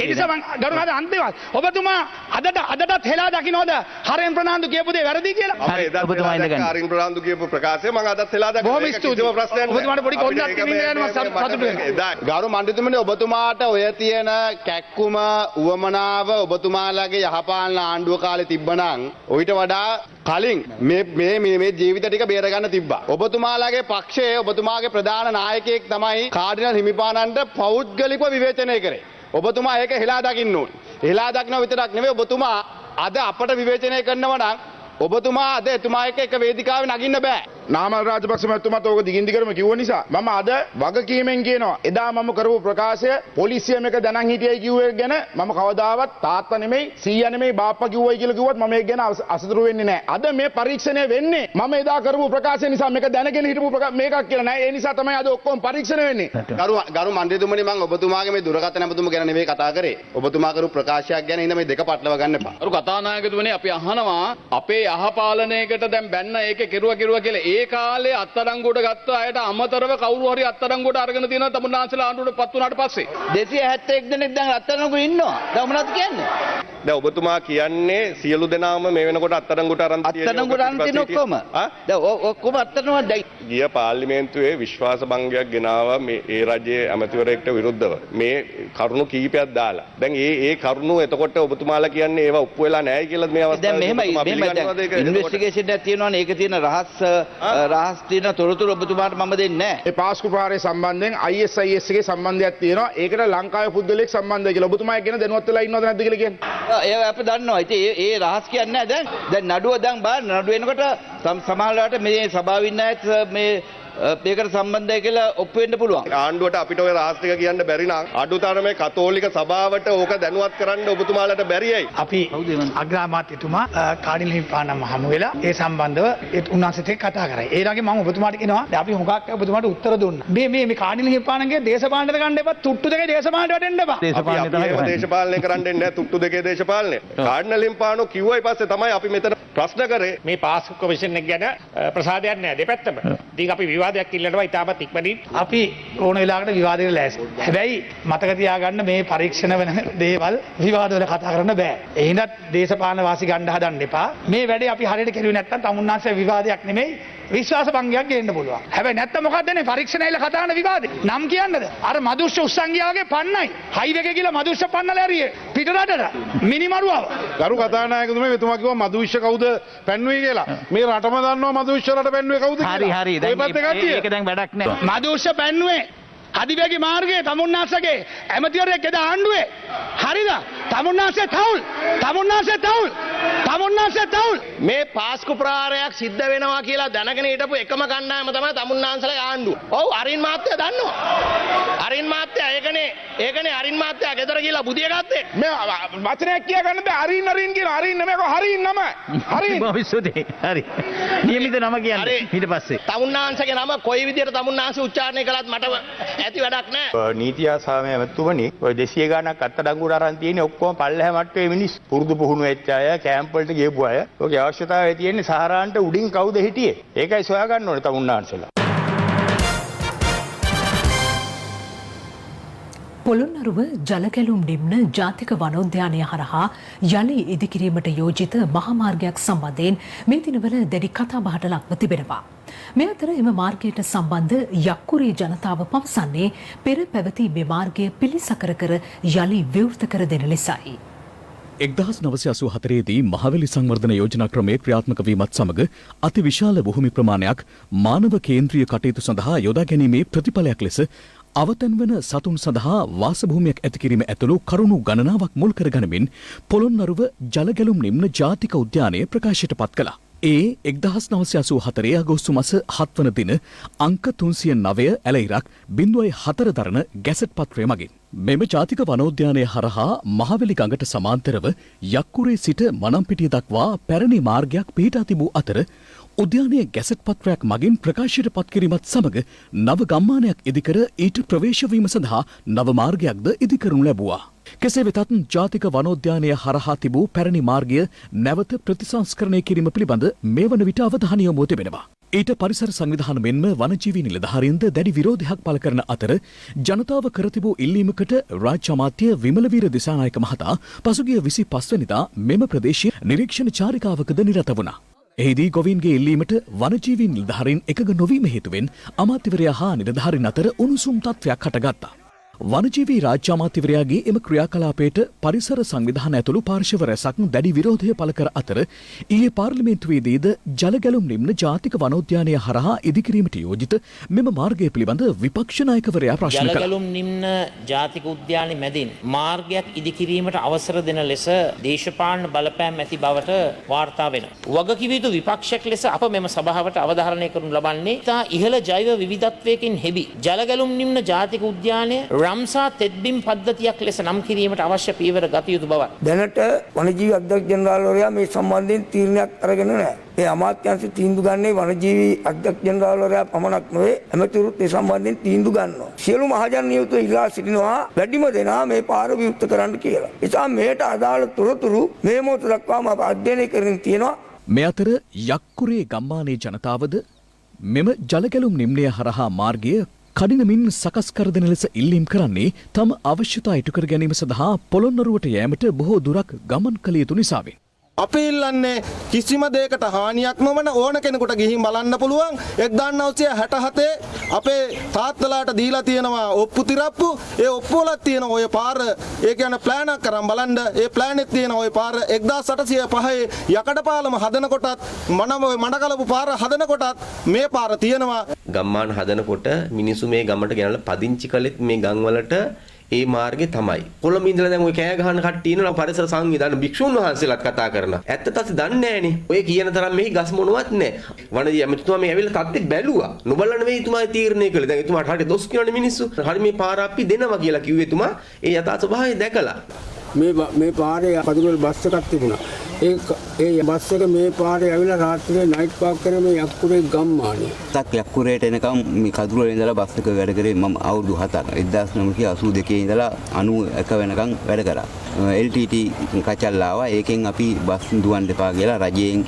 ඒ නිසා මම ගරු කතා අන්තිමයි. ඔබතුමා අදටත් හෙලා දකින්නවද හරෙන් ප්‍රනාන්දු කියපු දේ වැරදි කියලා? ඔබතුමා ඉඳගන්න. හරින් ප්‍රනාන්දු කියපු ප්‍රකාශය මම අදත් හෙලා දැක්කා. බොහොම ස්තුතියි. ඔබතුමාට පොඩි කොන්දක් කිමින් යනවා සතුටු වෙනවා. ගරු මණ්ඩිතුමනි ඔබතුමාට ඔය තියෙන කැක්කුම උවමනාව ඔබතුමාලගේ යහපාලන ආණ්ඩුව කාලේ තිබ්බනම් ඔයිට වඩා කලින් මේ ජීවිත ටික බේරගන්න තිබ්බා. ඔබතුමාලගේ පක්ෂයේ ඔබතුමාගේ ප්‍රධාන නායකයෙක් තමයි කාඩිනල් හිමිපාණන්ට පෞද්ගලිකව විවේචනය කරේ. ඔබතුමා ඒක හෙලා දකින්න ඕනේ. හෙලා දකින්න විතරක් නෙවෙයි ඔබතුමා අද අපට විවේචනය කරනවා නම් ඔබතුමා අද එතුමා එක්ක එක වේදිකාවේ නගින්න බෑ. නාමල් රාජපක්ෂ මහත්මයාත් ඕක දිගින් දිගටම කිව්ව නිසා මම අද වගකීමෙන් කියනවා එදා මම කරපු ප්‍රකාශය පොලිසිය මේක දැනන් හිටියයි කිව්වේ ගැන මම කවදාවත් තාත්තා නෙමෙයි සීයා නෙමෙයි බාප්පා කිව්වයි කියලා කිව්වත් මම ඒක ගැන අසතුරු වෙන්නේ නැහැ. අද මේ පරීක්ෂණය වෙන්නේ මම එදා කරපු ප්‍රකාශය නිසා මේක දැනගෙන හිටපු මේකක් කියලා නෑ. ඒ නිසා තමයි අද ඔක්කොම පරීක්ෂණය වෙන්නේ. ගරු මන්ත්‍රීතුමනි මම ඔබතුමාගේ මේ දුරකථන ඇමතුම ගැන නෙමෙයි කතා කරේ. ඔබතුමා කරපු ප්‍රකාශයක් ගැන ඉඳ මේ දෙක පටලවා ගන්න එපා. අර කතානායකතුමනි අපි අහනවා අපේ යහපාලනයකට දැන් බැන්න ඒකේ කෙරුවා කියලා ඒ කාලේ අත්අඩංගුවට ගත්ත අයට අමතරව කවුරු හරි අත්අඩංගුවට අරගෙන තියෙනවා තමුන්නාන්සලා ආණ්ඩුවට පත් වුණාට පස්සේ 271 දෙනෙක් දැන් අත්අඩංගුවේ ඉන්නවා. දැන් මොනවද කියන්නේ? දැන් ඔබතුමා කියන්නේ සියලු දෙනාම මේ වෙනකොට අත්අඩංගුවට අරන් තියෙන ඔක්කොම. දැන් ඔක්කොම අත්අඩංගුවට දැයි ගිය පාර්ලිමේන්තුවේ විශ්වාස භංගයක් ගෙනාවා මේ ඒ රජයේ ඇමතිවරයෙක්ට විරුද්ධව. මේ කරුණු කීපයක් දාලා. දැන් ඒ කරුණු එතකොට ඔබතුමාලා කියන්නේ ඒවා ඔප්පු වෙලා නැහැ කියලා මේ අවස්ථාවේ දැන් මෙහෙමයි ඉන්වෙස්ටිගේෂන් එකක් තියෙනවානේ. ඒක තියෙන රහස් තියෙන තොරතුරු ඔබතුමාට මම දෙන්නේ නැහැ. ඒ පාස්කු ප්‍රහාරය සම්බන්ධයෙන් ISIS එකේ සම්බන්ධයක් තියෙනවා. ඒකට ලංකාවේ පුද්ගලයෙක් සම්බන්ධයි කියලා ඔබතුමා ගැන දැනුවත් වෙලා ඉන්නවද නැද්ද කියලා කියන්නේ. ඒ අපි දන්නවා. ඉතින් ඒ රහස් කියන්නේ නැහැ දැන් නඩුව දැන් බලන්න නඩුව එනකොට සමහරවිට මේ සභාවේ ඉන්න අයත් මේ මේකට සම්බන්ධයි කියලා ඔප්පු වෙන්න පුළුවන්. ආණ්ඩුවට අපිට ඔය රහස් ටික කියන්න බැරි නම් අඩුතරමේ කතෝලික සභාවට ඕක දැනුවත් කරන්න ඔබතුමාලට බැරියයි. අපි අග්‍රාමාත්‍යතුමා කාඩිනල් හිමිපාණන් හමු වෙලා ඒ සම්බන්ධව උන්වහන්සේත් එක්ක කතා කරා. ඒ වගේ මම ඔබතුමාට කියනවා දැන් අපි හුඟක් ඔබතුමාට උත්තර දුන්නා. මේ කාඩිනල් හිමිපාණන්ගේ දේශපාලනයට ගන්න එපා. තුට්ටු දෙකේ දේශපාලනයට වැටෙන්න එපා. දේශපාලනය කරන්න එන්නේ නැහැ. තුට්ටු දෙකේ දේශපාලනය. කාඩිනල් හිමිපාණන් කිව්වයි පස්සේ තමයි අපි මෙතන ප්‍රශ්න කරේ. මේ පාස්කු කොමිෂන් එක ගැන ප්‍රසාදයක් නැහැ දෙපැත්තම. ඉතින් අපි විවාදයක් ඉල්ලනවා ඉතාමත් ඉක්මනින් අපි ඕන වෙලාවකට විවාදෙට ලෑස්ති. හැබැයි මතක තියාගන්න මේ පරීක්ෂණ වෙන දේවල් විවාදවල කතා කරන්න බෑ. ඒ හින්දා දේශපාලන වාසි ගන්න හදන්න එපා. මේ වැඩේ අපි හරියට කෙරුවේ නැත්නම් තමුන්නාන්සේ විවාදයක් නෙමෙයි විශ්වාස භංගයක් ගේන්න පුළුවන්. හැබැයි නැත්නම් මොකක්ද මේ පරීක්ෂණයල කතා කරන විවාදේ? නම් කියන්නද? අර මදුෂ්‍ය උස්සංගියාගේ පන්නයි. හයිවේ එකේ ගිහලා මදුෂ්‍ය පන්නලා ඇරියේ පිටරටට. මිනිමරුවව. ගරු කතානායකතුමා එතුමා කිව්වා මදුෂ්‍ය කවුද පැන්නුවේ කියලා. මේ රටම දන්නවා මදුෂ්‍ය රට පැන්නුවේ කවුද කියලා. හරි. ඒක දැන් වැඩක් නෑ. මදුෂ්‍ය පැන්නුවේ අධිවේගී මාර්ගයේ තමුන්නාන්සේගේ ඇමතිවරයෙක් එදා ආණ්ඩුවේ. හරිද? තමුන්නාන්සේ තවුල්. මේ පාස්කු ප්‍රහාරයක් සිද්ධ වෙනවා කියලා දැනගෙන හිටපු එකම කණ්ඩායම තමයි තමුන්නාන්සලා ආණ්ඩුව. ඔව් අරින් මාත්‍යා දන්නවා. අරින් මාත්‍යා ඒකනේ අරින් මාත්‍යා ගෙදර ගිහලා බුදිය ගත්තේ. මේ වචනයක් කියා ගන්න බෑ. අරින් කියන අරින් නෙමෙයි හරින් නම. හරින්. භවිෂ්‍යතේ. හරි. නියමිත නම කියන්නේ ඊට පස්සේ. තමුන්නාන්සේගේ නම කොයි විදියට තමුන්නාන්සේ උච්චාරණය කළත් මට ඇති වැඩක් නැහැ. නීතිය සාමය ඇමතුමනි ඔය 200 ගණක් අත්අඩංගුවට අරන් තියෙන්නේ ඔක්කොම පල්ලෙහා මට්ටමේ මිනිස්. පුරුදු පුහුණු වෙච්ච අය කැම්ප් වලට ගියපු අය. ඔගේ අවශ්‍යතාවය තියෙන්නේ සහරාන්ට උඩින් කවුද හිටියේ? ඒකයි සොයා ගන්න ඕනේ තමුන්නාන්සලා. පොළොන්නරුව ජලගැලුම් නිම්න ජාතික වනෝද්‍යානය හරහා යළි ඉදිකිරීමට යෝජිත මහාමාර්ගයක් සම්බන්ධයෙන් මේ දිනවල දැඩි කතාබහට ලක්ව තිබෙනවා. මේ අතර එම මාර්ගයට සම්බන්ධ යක්කුරේ ජනතාව පවසන්නේ පෙර පැවති මේ මාර්ගය පිළිසකර කර යළි විවෘත කර දෙන ලෙසයි. 1984දී මහවැලි සංවර්ධන යෝජනා ක්‍රමය ක්‍රියාත්මක වීමත් සමග අතිවිශාල භූමි ප්‍රමාණයක් මානව කේන්ද්‍රීය කටයුතු සඳහා යොදා ගැනීමේ ප්‍රතිඵලයක් ලෙස අවතැන් වන සතුන් සඳහා වාසභූමියක් ඇති කිරීම ඇතුළු කරුණු ගණනාවක් මුල් කරගනිමින් පොළොන්නරුව ජලගැලුම් නිම්න ජාතික උද්‍යානය ප්‍රකාශයට පත් කළා. ඒ 1984 අගෝස්තු මාස 7 වන දින අංක 309 ඇලයිරක් 0.4 දරන ගැසට් පත්‍රය මගින් මෙම ජාතික වනෝද්‍යානය හරහා මහවැලි ගඟට සමාන්තරව යක්කුරේ සිට මනම්පිටිය දක්වා පැරණි මාර්ගයක් පිහිටා තිබූ අතර උද්‍යානයේ ගැසට් පත්‍රයක් මගින් ප්‍රකාශයට පත් කිරීමත් සමග නව ගම්මානයක් ඉදිකර ඊට ප්‍රවේශ වීම සඳහා නව මාර්ගයක්ද ඉදිකරනු ලැබුවා. කෙසේ වෙතත් ජාතික වනෝද්‍යානය හරහා තිබූ පැරණි මාර්ගය නැවත ප්‍රතිසංස්කරණය කිරීම පිළිබඳ මේ වන විට අවධානය යොමු තිබෙනවා. ඊට පරිසර සංවිධාන මෙන්ම වනජීවී නිලධාරීන්ද දැඩි විරෝධයක් පළ කරන අතර ජනතාව කර තිබූ ඉල්ලීමකට රාජ්‍ය අමාත්‍ය විමලවීර දිසානායක මහතා පසුගිය 25 වෙනිදා මෙම ප්‍රදේශයේ නිරීක්ෂණ චාරිකාවකද නිරත වුණා. එහිදී ගොවීන්ගේ ඉල්ලීමට වනජීවී නිලධාරීන් එකඟ නොවීම හේතුවෙන් අමාත්‍යවරයා හා නිලධාරීන් අතර උණුසුම් තත්ත්වයක් හටගත්තා. වනජීවී රාජ්‍ය අමාත්‍යවරයාගේ එම ක්‍රියාකලාපයට පරිසර සංවිධාන ඇතුළු පාර්ශව රැසක් දැඩි විරෝධය පළ කර අතර ඊයේ පාර්ලිමේන්තුවේදීද ජලගැලුම් නිම්න ජාතික වනෝද්‍යානය හරහා ඉදිකිරීමට යෝජිත මෙම මාර්ගය පිළිබඳ විපක්ෂ නායකවරයා ප්‍රශ්න කළා. ජලගැලුම් නිම්න ජාතික උද්‍යානය මැදින් මාර්ගයක් ඉදිකිරීමට අවසර දෙන ලෙස දේශපාලන බලපෑම් ඇති බවට වාර්තා වෙනවා. වගකිව යුතු විපක්ෂයක් ලෙස අප මෙම සභාවට අවධාරණය කරනු ලබන්නේ තා ඉහළ ජෛව විවිධත්වයකින් හෙබි ජලගැලුම් නිම්න ජාතික උද්‍යානය රම්සා තෙත්බිම් පද්ධතියක් ලෙස නම් කිරීමට අවශ්‍ය පියවර ගත යුතු බව. දැනට වනජීවි අධ්‍යක්ෂ ජනරාල්වරයා මේ සම්බන්ධයෙන් තීරණයක් අරගෙන නැහැ. ඒ අමාත්‍යාංශ තීන්දුව ගන්නේ වනජීවි අධ්‍යක්ෂ ජනරාල්වරයා පමණක් නොවේ ඇමතිවරුත් ඒ සම්බන්ධයෙන් තීන්දුව ගන්නවා. සියලු මහජන නියුතු ඉල්ලා සිටිනවා වැඩිම දෙනා මේ පාර විවෘත කරන්න කියලා. ඒ නිසා මේට අදාළ තොරතුරු මේ මොහොත දක්වාම අප අධ්‍යයනය කරමින් තියෙනවා. මේ අතර යක්කුරේ ගම්මානයේ ජනතාවද මෙම ජලගැලුම් නිම්නය හරහා මාර්ගය කඩිනමින් සකස් කර දෙන ලෙස ඉල්ලීම් කරන්නේ තම අවශ්‍යතා ඉටු කර ගැනීම සඳහා පොළොන්නරුවට යෑමට බොහෝ දුරක් ගමන් කළ යුතු නිසාවෙන්. අපි ඉල්ලන්නේ කිසිම දෙයකට හානියක් නොවන ඕන කෙනෙකුට ගිහින් බලන්න පුළුවන් 1967 අපේ තාත්තලාට දීලා තියෙනවා ඔප්පු තිරප්පු ඒ ඔප්පු වල තියෙන ඔය පාර ඒ කියන්නේ ප්ලෑන් එකක් කරන් බලන්න ඒ ප්ලෑන් එකේ තියෙන ඔය පාර 1805 යකඩ පාලම හදනකොටත් මඩකලපු පාර හදනකොටත් මේ පාර තියෙනවා. ගම්මාන හදනකොට මිනිස්සු මේ ගමට ගෙනල්ලා පදිංචි කළෙත් මේ ගම් වලට ඒ මාර්ගේ තමයි. කොළඹ ඉඳලා දැන් ඔය කෑ ගහන කට්ටිය ඉන්නවා පරිසර සංවිධාන භික්ෂුන් වහන්සේලාත් කතා කරනවා. ඇත්ත තත් දන්නේ නැහනේ. ඔය කියන තරම් මෙහි ගස් මොනවත් නැහැ. වනදී ඇමතිතුමා මේ ඇවිල්ලා තත්ත්වෙ බැලුවා. නොබලන නෙවෙයි තුමා තීරණය කළේ. දැන් එතුමාට හරියට දොස් කියනනේ මිනිස්සු. හරි මේ පාර අපි දෙනවා කියලා කිව්වේ තුමා ඒ යථා ස්වභාවය දැකලා. මේ පාරේ පදුවල බස් එකක් තිබුණා. ඒ බස් එක මේ පාරේ ඇවිල්ලා රාත්‍රියේ නයිට් පාක් කරේ මේ යක්කුරේ ගම්මානේ. තක් යක්කුරේට එනකම් මේ කඳුරේ ඉඳලා බස් එක වැඩ කරේ මම අවුරුදු 7ක් 1982 ඉඳලා 91 වෙනකම් වැඩ කරා. LTT කචල් ආවා. ඒකෙන් අපි බස් දුවන්න එපා කියලා රජයෙන්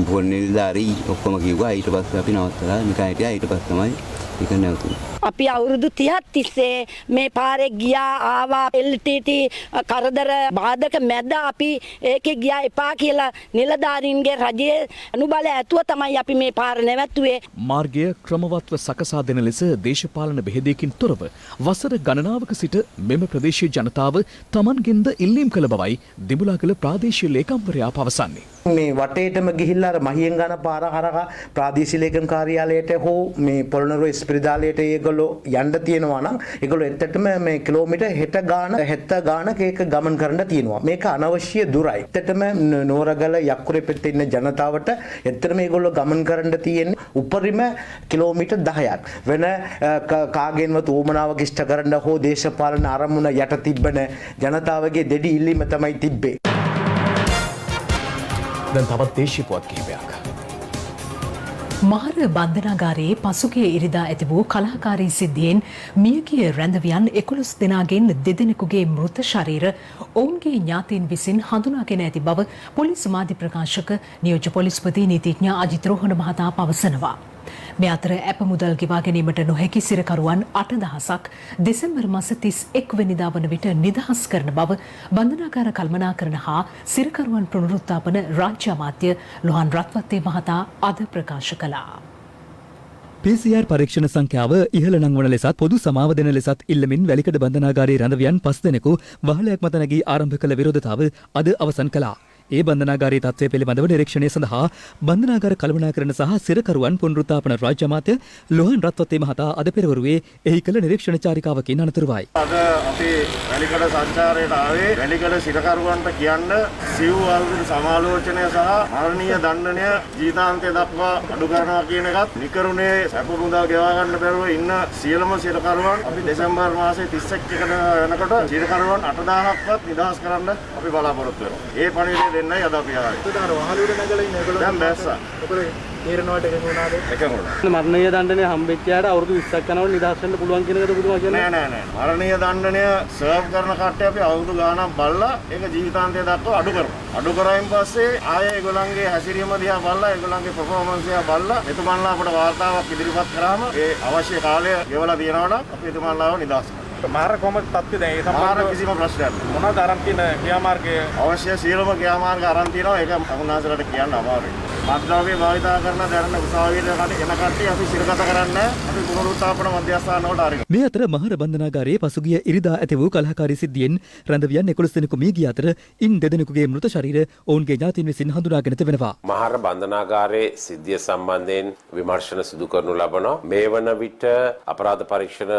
පොල් නිලධාරී ඔක්කොම කිව්වා. ඊට පස්සේ අපි නවත්තලා නිකන් හිටියා. ඊට පස්සේ තමයි ඒක නැවතුනේ. අපි අවුරුදු 30ක් තිස්සේ මේ පාරේ ගියා ආවා LTT කරදර බාධක මැද අපි ඒකේ ගියා එපා කියලා නිලධාරීන්ගේ රජයේ අනුබල ඇතුව තමයි අපි මේ පාර නැවැත්තුවේ. මාර්ගය ක්‍රමවත්ව සකසා දෙන ලෙස දේශපාලන බෙහෙදයකින් තොරව වසර ගණනාවක සිට මෙම ප්‍රදේශීය ජනතාව තමන්ගෙන්ද ඉල්ලීම් කළ බවයි දිඹුලාගල ප්‍රාදේශීය ලේකම්වරයා පවසන්නේ. මේ වටේටම ගිහිල්ලා අර මහියෙන් ගන පාර හරහා ප්‍රාදේශීය ලේකම් කාර්යාලයට හෝ මේ පොළොන්නරුව ස්පිරිතාලයට ඒගොල්ලෝ යන්න තියෙනවා නම් ඒගොල්ලෝ එත්තටම මේ කිලෝමීටර් 70 ගානක ඒක ගමන් කරන්න තියෙනවා. මේක අනවශ්‍ය දුරයි. එත්තටම නෝරගල යක්කුරේ පෙත්තේ ඉන්න ජනතාවට එත්තටම ඒගොල්ලෝ ගමන් කරන්න තියෙන්නේ උපරිම කිලෝමීටර් 10ක්. වෙන කාගෙන්වත් උවමනාවක් ඉෂ්ට කරන්න හෝ දේශපාලන අරමුණ යට තිබෙන ජනතාවගේ දෙඩි ඉල්ලීම තමයි තිබ්බේ. දැන් තවත් දේශීය පුවත් කිහිපයක්. මහර බන්ධනාගාරයේ පසුගිය ඉරිදා ඇති වූ කලාකාරී සිද්ධියෙන් මියගිය රැඳවියන් 11 දෙනාගෙන් දෙදෙනෙකුගේ මෘත ශරීර ඔවුන්ගේ ඥාතීන් විසින් හඳුනාගෙන ඇති බව පොලිස් මාධ්‍ය ප්‍රකාශක නියෝජ්‍ය පොලිස්පති නීතිඥ අජිත් රෝහණ මහතා පවසනවා. මේ අතර ඇප මුදල් ගෙවා ගැනීමට නොහැකි සිරකරුවන් 8000ක් දෙසැම්බර් මාස 31 වෙනිදා වන විට නිදහස් කරන බව බන්ධනාගාර කළමනාකරණ හා සිරකරුවන් පුනරුත්ථාපන රාජ්‍ය අමාත්‍ය ලොහන් රත්වත්තේ මහතා අද ප්‍රකාශ කළා. PCR පරීක්ෂණ සංඛ්‍යාව ඉහළ නංවන ලෙසත් පොදු සමාව දෙන ලෙසත් ඉල්ලමින් වැලිකඩ බන්ධනාගාරයේ රැඳවියන් 5 දෙනෙකු වහලයක් මත නැගී ආරම්භ කළ විරෝධතාව අද අවසන් කළා. ඒ බන්ධනාගාරයේ තත්ත්වය පිළිබඳව නිරීක්ෂණය සඳහා බන්ධනාගාර කළමනාකරණ සහ සිරකරුවන් පුනරුත්ථාපන රාජ්‍ය අමාත්‍ය ලොහන් රත්වත්තේ මහතා අද පෙරවරුවේ එහි කළ නිරීක්ෂණ චාරිකාවකින් අනතුරුවයි. අද අපේ වැලිකඩ සංචාරයට ආවේ වැලිකඩ සිරකරුවන්ට කියන්න සිව් වර්ග සමාලෝචනය සහ මරණීය දණ්ඩනය ජීවිතාන්තය දක්වා අඩු කරනවා කියන එකත් නිකරුණේ සැප මුදල් ගෙවා ගන්න බැරුව ඉන්න සියලුම සිරකරුවන් අපි දෙසැම්බර් මාසයේ 31 වෙනකොට සිරකරුවන් 8000ක්වත් නිදහස් කරන්න අපි බලාපොරොත්තු වෙනවා. ඒ පණිවිඩය දෙන්නයි අද අපි ආවේ. ඒතර වහලුවට නැගලා ඉන්න ඒගොල්ලෝ දැන් බැස්සා. මොකද තීරණයට එකඟ වුණාද? එකඟ වුණා. මරණීය දණ්ඩනය හම්බෙච්ච යාට අවුරුදු 20ක් යනකොට නිදහස් වෙන්න පුළුවන් කියන එකද පුදුමා කියන්නේ? නෑ. මරණීය දණ්ඩනය සර්ව් කරන කට්ටිය අපි අවුරුදු ගාණක් බලලා ඒක ජීවිතාන්තය දක්වා අඩු කරනවා. අඩු කරායින් පස්සේ ආයේ ඒගොල්ලන්ගේ හැසිරීම දිහා බලලා ඒගොල්ලන්ගේ පර්ෆෝමන්ස් දිහා බලලා එතුමන්ලා අපට වාර්තාවක් ඉදිරිපත් කරාම ඒ අවශ්‍ය කාලය ගෙවලා තියනවා නම් අපි එතුමන්ලාව නිදහස් කරනවා. මාර කොහොමද තත්ත්වය දැන් ඒ සම්බන්ධව කිසිම ප්‍රශ්නයක් නැහැ. මොනවද අරන් තියෙන ක්‍රියාමාර්ගය? අවශ්‍ය සියලුම ක්‍රියාමාර්ග අරන් තියෙනවා. ඒක අමුනාසලට කියන්න අමාරුයි. මත්ද්‍රව්‍ය භාවිතා කරන දැනන උසාවියට එන කට්ටිය අපි සිරගත කරන්නේ අපි පුනරුත්ථාපන මධ්‍යස්ථාන වලට අරිනවා. මේ අතර මහර බන්ධනාගාරයේ පසුගිය ඉරිදා ඇති වූ කලහකාරී සිද්ධියෙන් රැඳවියන් 11 දෙනෙකු මිය ගිය අතර ඉන් 2 දෙනෙකුගේ මෘත ශරීර ඔවුන්ගේ ඥාතීන් විසින් හඳුනාගෙන තිබෙනවා. මහර බන්ධනාගාරයේ සිද්ධිය සම්බන්ධයෙන් විමර්ශන සිදු කරනු ලබනවා. මේ වන විට අපරාධ පරීක්ෂණ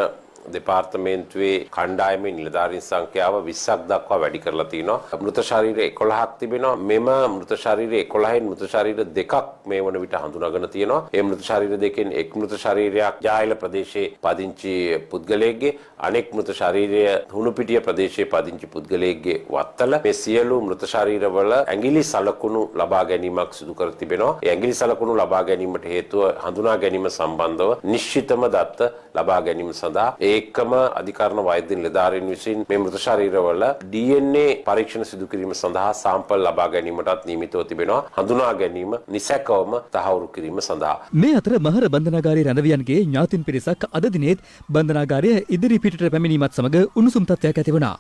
දෙපාර්තමේන්තුවේ කණ්ඩායමේ නිලධාරීන් සංඛ්‍යාව 20ක් දක්වා වැඩි කරලා තිනවා. මෘත ශරීර 11ක් තිබෙනවා. මෙම මෘත ශරීර 11න් මෘත ශරීර දෙකක් මේ වන විට හඳුනාගෙන තියෙනවා. ඒ මෘත ශරීර දෙකෙන් එක් මෘත ශරීරයක් ජායල ප්‍රදේශයේ පදිංචි පුද්ගලයෙක්ගේ, අනෙක් මෘත ශරීරය හුණුපිටිය ප්‍රදේශයේ පදිංචි පුද්ගලයෙක්ගේ වත්තල. මේ සියලු මෘත ශරීරවල ඇඟිලි සලකුණු ලබා ගැනීමක් සිදු කර තිබෙනවා. ඒ ඇඟිලි සලකුණු ලබා ගැනීමට හේතුව හඳුනා ගැනීම සම්බන්ධව නිශ්චිතම දත්ත ලබා ගැනීම සඳහා ඒකම අධිකරණ වෛද්‍ය නිලධාරීන් විසින් මේ මෘත ශරීරවල DNA පරීක්ෂණ සිදු කිරීම සඳහා සාම්පල් ලබා ගැනීමටත් නියමිතව තිබෙනවා. හඳුනා ගැනීම නිසැකවම තහවුරු කිරීම සඳහා. මේ අතර මහර බන්ධනාගාරයේ රැඳවියන්ගේ ඥාතින් පිරිසක් අද දිනේත් බන්ධනාගාරය ඉදිරි පිටට පැමිණීමත් සමග උණුසුම් තත්ත්වයක් ඇති වුණා.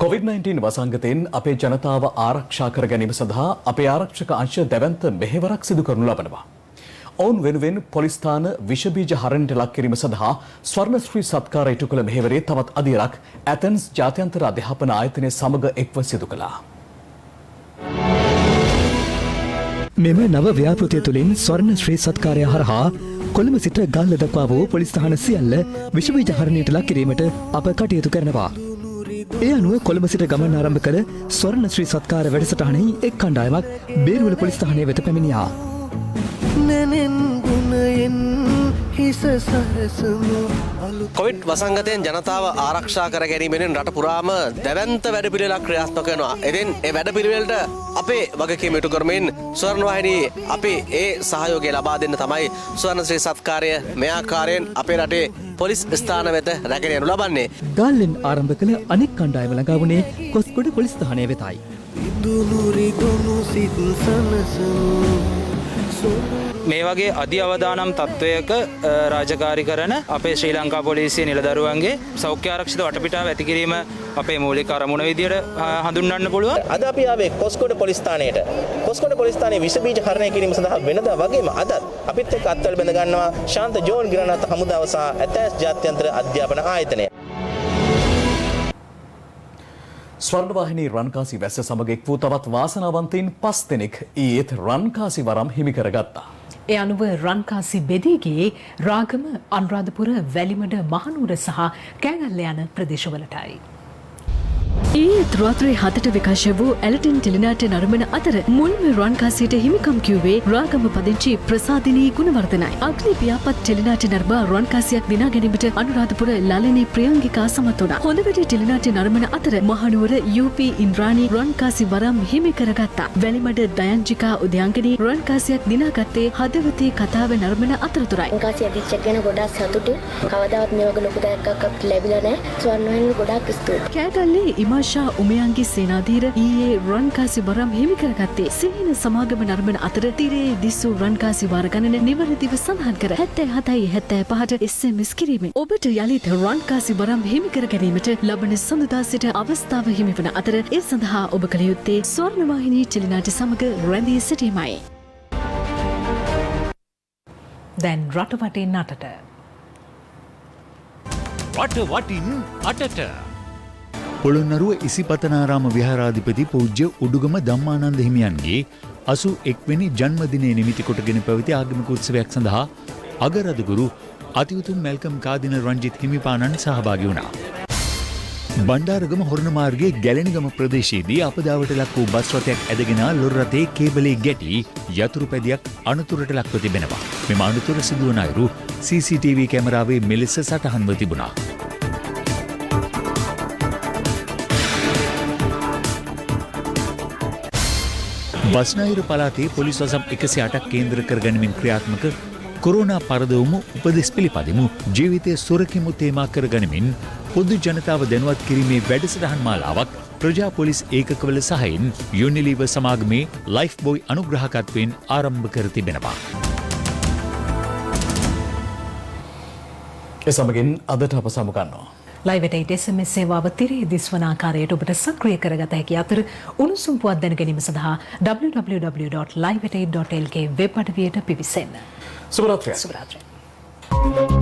COVID-19 වසංගතයෙන් අපේ ජනතාව ආරක්ෂා කර ගැනීම සඳහා අපේ ආරක්ෂක අංශ දැවැන්ත මෙහෙවරක් සිදු කරනු ලබනවා. ඔවුන් වෙනුවෙන් පොලිස් ස්ථාන විෂ බීජ හරණයට ලක් කිරීම සඳහා ස්වර්ණශ්‍රී සත්කාර ඉටු කළ මෙහෙවරේ තවත් අදියරක් ඇතන්ස් ජාත්‍යන්තර අධ්‍යාපන ආයතනය සමග එක්ව සිදු කළා. මෙම නව ව්‍යාපෘතිය තුළින් ස්වර්ණ ශ්‍රී සත්කාරය හරහා කොළඹ සිට ගල්ල දක්වා වූ පොලිස් ස්ථාන සියල්ල විෂ බීජ හරණයට ලක් කිරීමට අප කටයුතු කරනවා. ඒ අනුව කොළඹ සිට ගමන් ආරම්භ කළ ස්වර්ණ ශ්‍රී සත්කාර වැඩසටහනෙහි එක් කණ්ඩායමක් බේරුවල පොලිස් ස්ථානය වෙත පැමිණියා. කොවිඩ් වසංගතයෙන් ජනතාව ආරක්ෂා කර ගැනීමෙන් රට පුරාම දැවැන්ත වැඩපිළිවෙලක් ක්‍රියාත්මක වෙනවා. ඉතින් ඒ වැඩපිළිවෙලට අපේ වගකීම ඉටු කරමින් ස්වර්ණවාහිනී අපි ඒ සහයෝගය ලබා දෙන්න තමයි ස්වර්ණ ශ්‍රී සත්කාරය මේ ආකාරයෙන් අපේ රටේ පොලිස් ස්ථාන වෙත රැගෙන යනු ලබන්නේ. ගාල්ලෙන් ආරම්භ කළ අනෙක් කණ්ඩායම ළඟා වුණේ කොස්ගොඩ පොලිස් ස්ථානය වෙතයි. මේ වගේ අධි අවදානම් තත්ත්වයක රාජකාරි කරන අපේ ශ්‍රී ලංකා පොලිසිය නිලදරුවන්ගේ සෞඛ්‍ය ආරක්ෂිත වටපිටාව ඇති කිරීම අපේ මූලික අරමුණ විදියට හඳුන්වන්න පුළුවන්. අද අපි ආවේ කොස්ගොඩ පොලිස් ස්ථානයට. කොස්ගොඩ පොලිස් ස්ථානයේ විෂ බීජ හරණය කිරීම සඳහා වෙනදා වගේම අදත් අපිත් එක්ක අත්වල බැඳ ගන්නවා ශාන්ත ජෝන් ගිරණාත් හමුදාව සහ ඇතැස් ජාත්‍යන්තර අධ්‍යාපන ආයතනය. ස්වර්ණවාහිනී රන්කාසි වැස්ස සමග එක් වූ තවත් වාසනාවන්තයින් 5 දෙනෙක් ඊයේත් රන්කාසි වරම් හිමි කරගත්තා. ඒ අනුව රන්කාසි බෙදී ගියේ රාගම, අනුරාධපුර, වැලිමඩ, මහනුවර සහ කෑගල්ල යන ප්‍රදේශවලටයි. ඊයේ රාත්‍රී 7ට විකාශය වූ ඇලටින් ටෙලිනාට්‍ය නරඹන අතර මුල්ම රන්කාසියට හිමිකම් කිව්වේ රාගම පදිංචි ප්‍රසාදිනී ගුණවර්ධනයි. අග්නි පියාපත් ටෙලිනාට්‍ය නරඹා රන්කාසියක් දිනා ගැනීමට අනුරාධපුර ලලනේ ප්‍රියංගිකා සමත් වුණා. හොඳ වැඩි ටෙලිනාට්‍ය නරඹන අතර මහනුවර UP ඉන්ද්‍රාණී රන්කාසි වරම් හිමි කරගත්තා. වැලිමඩ දයංජිකා උදයන්ගනී රන්කාසියක් දිනාගත්තේ හදවතේ කතාව නරඹන අතරතුරයි. රන්කාසිය අධිච්චක් ගැන ගොඩාක් සතුටුයි. කවදාවත් මේ වගේ ලොකු දෙයක් ලැබිලා නැහැ. ස්වර්ණවාහිනිය ගොඩාක් ස්තුතියි. කෑගල්ලේ ඉමාෂා උමයන්ගේ සේනාධීර ඊයේ රන්කාසි වරම් හිමි කරගත්තේ සිහින සමාගම නරඹන අතර තිරේ දිස්සු රන්කාසි වාර ගණන නිවැරදිව සඳහන් කර 77.75ට SMS කිරීමෙන් ඔබට යළිත් රන්කාසි වරම් හිමි කර ගැනීමට ලබන සඳුදා සිට අවස්ථාව හිමි වන අතර ඒ සඳහා ඔබ කළ යුත්තේ ස්වර්ණවාහිනී ටෙලිනාට්‍ය සමග රැඳී සිටීමයි. දැන් රට වටින් අටට රට වටින් අටට පොළොන්නරුව ඉසිපතනාරාම විහාරාධිපති පූජ්‍ය උඩුගම ධම්මානන්ද හිමියන්ගේ 81 වෙනි ජන්මදිනය නිමිති කොටගෙන පැවති ආගමික උත්සවයක් සඳහා අගරදුගුරු අතිඋතුම් මැල්කම් කාදින රංජිත් හිමිපාණන් සහභාගී වුණා. බණ්ඩාරගම හොරණ මාර්ගයේ ගැලණිගම ප්‍රදේශයේදී අපදාවට ලක් වූ බස් රථයක් ඇදගෙන ලොර් රථයේ කේබලේ ගැටි යතුරු පැදියක් අනතුරට ලක්ව තිබෙනවා. මෙම අනතුර සිදුවන අයුරු CCTV කැමරාවේ මෙලෙස සටහන්ව තිබුණා. බස්නාහිර පළාතේ පොලිස් වසම් 108ක් කේන්ද්‍ර කර ගැනීමෙන් ක්‍රියාත්මක කොරෝනා පරදවමු උපදෙස් පිළිපදිමු ජීවිතය සුරකිමු තේමා කර ගනිමින් පොදු ජනතාව දැනුවත් කිරීමේ වැඩසටහන් මාලාවක් ප්‍රජා පොලිස් ඒකකවල සහයෙන් යුනිලීවර් සමාගමේ ලයිෆ් බොයි අනුග්‍රහකත්වයෙන් ආරම්භ කර තිබෙනවා. ඒ සමගින් අදට අප සමුගන්නවා. ලයිව් එට් SMS සේවාව තිරේ දිස්වන ආකාරයට ඔබට සක්‍රිය කරගත හැකි අතර උණුසුම් පුවත් දැන ගැනීම සඳහා www.live8.lk වෙබ් අඩවියට පිවිසෙන්න. සුබ රාත්‍රියක්. සුබ රාත්‍රියක්.